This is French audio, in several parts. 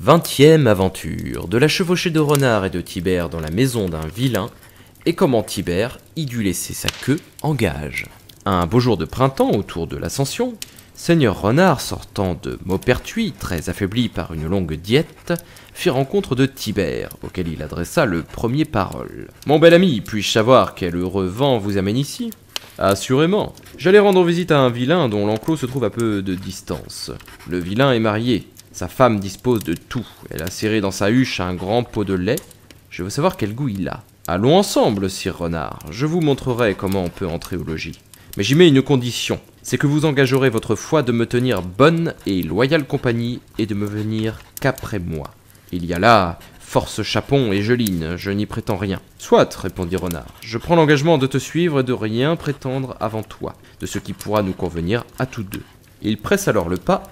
20e aventure de la chevauchée de Renard et de Tibère dans la maison d'un vilain, et comment Tibère y dut laisser sa queue en gage. Un beau jour de printemps autour de l'Ascension, Seigneur Renard, sortant de Maupertuis, très affaibli par une longue diète, fit rencontre de Tibère, auquel il adressa le premier parole. « Mon bel ami, puis-je savoir quel heureux vent vous amène ici ?»« Assurément. J'allais rendre visite à un vilain dont l'enclos se trouve à peu de distance. Le vilain est marié. Sa femme dispose de tout. Elle a serré dans sa huche un grand pot de lait. Je veux savoir quel goût il a. Allons ensemble, sire Renard. Je vous montrerai comment on peut entrer au logis. Mais j'y mets une condition. C'est que vous engagerez votre foi de me tenir bonne et loyale compagnie et de me venir qu'après moi. Il y a là force Chapon et Geline, je n'y prétends rien. Soit, répondit Renard, je prends l'engagement de te suivre et de rien prétendre avant toi, de ce qui pourra nous convenir à tous deux. Il presse alors le pas.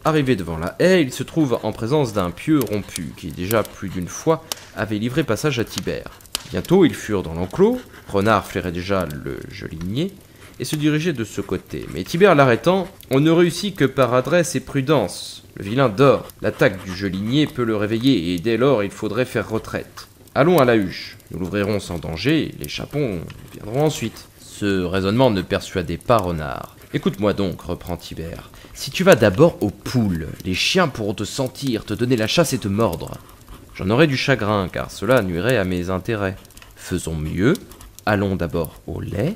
Arrivé devant la haie, il se trouve en présence d'un pieu rompu, qui déjà plus d'une fois avait livré passage à Tibère. Bientôt ils furent dans l'enclos, Renard flairait déjà le gelinier, et se dirigeait de ce côté. Mais Tibère l'arrêtant, on ne réussit que par adresse et prudence. Le vilain dort, l'attaque du gelinier peut le réveiller, et dès lors il faudrait faire retraite. Allons à la huche, nous l'ouvrirons sans danger, les chapons viendront ensuite. Ce raisonnement ne persuadait pas Renard. Écoute-moi donc, reprend Tibère. Si tu vas d'abord aux poules, les chiens pourront te sentir, te donner la chasse et te mordre. J'en aurai du chagrin, car cela nuirait à mes intérêts. Faisons mieux, allons d'abord au lait.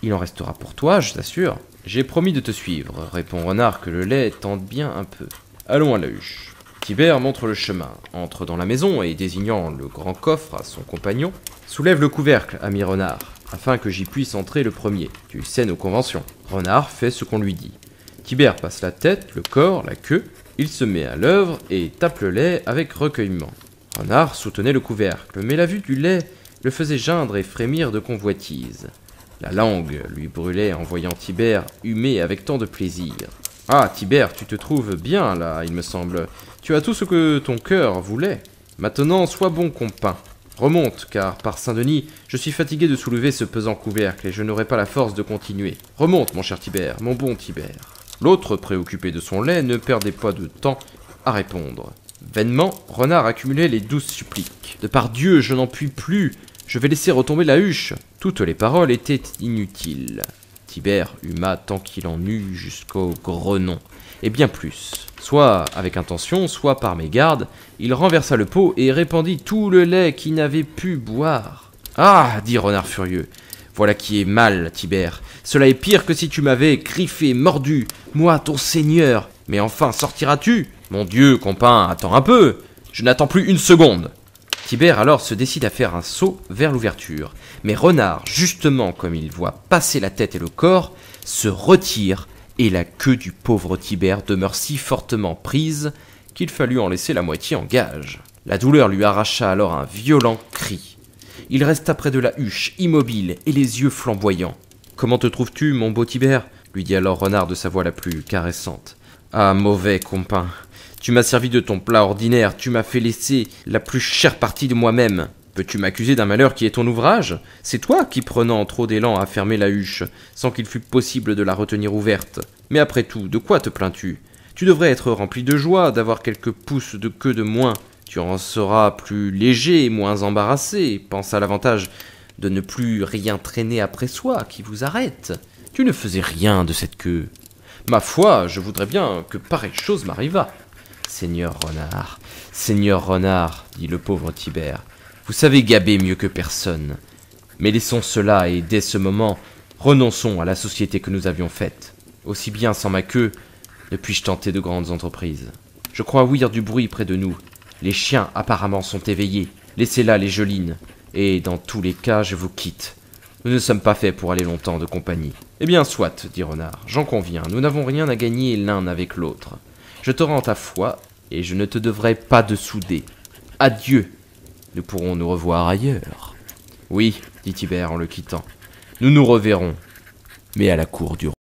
Il en restera pour toi, je t'assure. J'ai promis de te suivre, répond Renard, que le lait tente bien un peu. Allons à la huche. Tibère montre le chemin, entre dans la maison et, désignant le grand coffre à son compagnon, soulève le couvercle, ami Renard, afin que j'y puisse entrer le premier. Tu sais nos conventions. Renard fait ce qu'on lui dit. Tibère passe la tête, le corps, la queue, il se met à l'œuvre et tape le lait avec recueillement. Renard soutenait le couvercle, mais la vue du lait le faisait geindre et frémir de convoitise. La langue lui brûlait en voyant Tibère humer avec tant de plaisir. « Ah, Tibère, tu te trouves bien là, il me semble. Tu as tout ce que ton cœur voulait. Maintenant, sois bon compagnon. Remonte, car par Saint-Denis, je suis fatigué de soulever ce pesant couvercle et je n'aurai pas la force de continuer. Remonte, mon cher Tibère, mon bon Tibère. » L'autre, préoccupé de son lait, ne perdait pas de temps à répondre. Vainement, Renard accumulait les 12 suppliques. « De par Dieu, je n'en puis plus. Je vais laisser retomber la huche. » Toutes les paroles étaient inutiles. Tibère huma tant qu'il en eut jusqu'au grenon, et bien plus. Soit avec intention, soit par mégarde, il renversa le pot et répandit tout le lait qu'il n'avait pu boire. « Ah !» dit Renard furieux. « Voilà qui est mal, Tibère. Cela est pire que si tu m'avais griffé, mordu, moi, ton seigneur. Mais enfin, sortiras-tu ? Mon Dieu, compagnon, attends un peu. Je n'attends plus une seconde. » Tibère alors se décide à faire un saut vers l'ouverture. Mais Renard, justement comme il voit passer la tête et le corps, se retire et la queue du pauvre Tibère demeure si fortement prise qu'il fallut en laisser la moitié en gage. La douleur lui arracha alors un violent cri. Il resta près de la huche, immobile et les yeux flamboyants. « Comment te trouves-tu, mon beau Tibère ?» lui dit alors Renard de sa voix la plus caressante. « Ah, mauvais compagnon, tu m'as servi de ton plat ordinaire, tu m'as fait laisser la plus chère partie de moi-même. Peux-tu m'accuser d'un malheur qui est ton ouvrage ? C'est toi qui, prenant trop d'élan, as fermé la huche, sans qu'il fût possible de la retenir ouverte. Mais après tout, de quoi te plains-tu ? Tu devrais être rempli de joie d'avoir quelques pouces de queue de moins. Tu en seras plus léger et moins embarrassé. Pense à l'avantage de ne plus rien traîner après soi qui vous arrête. Tu ne faisais rien de cette queue. Ma foi, je voudrais bien que pareille chose m'arrivât. Seigneur Renard, dit le pauvre Tibère, vous savez gaber mieux que personne. Mais laissons cela et dès ce moment, renonçons à la société que nous avions faite. Aussi bien sans ma queue, ne puis-je tenter de grandes entreprises. Je crois ouïr du bruit près de nous. Les chiens apparemment sont éveillés. Laissez là les gelines. Et dans tous les cas, je vous quitte. Nous ne sommes pas faits pour aller longtemps de compagnie. Eh bien, soit, dit Renard, j'en conviens, nous n'avons rien à gagner l'un avec l'autre. Je te rends ta foi, et je ne te devrai pas de souder. Adieu, nous pourrons nous revoir ailleurs. Oui, dit Tibère en le quittant, nous nous reverrons, mais à la cour du roi.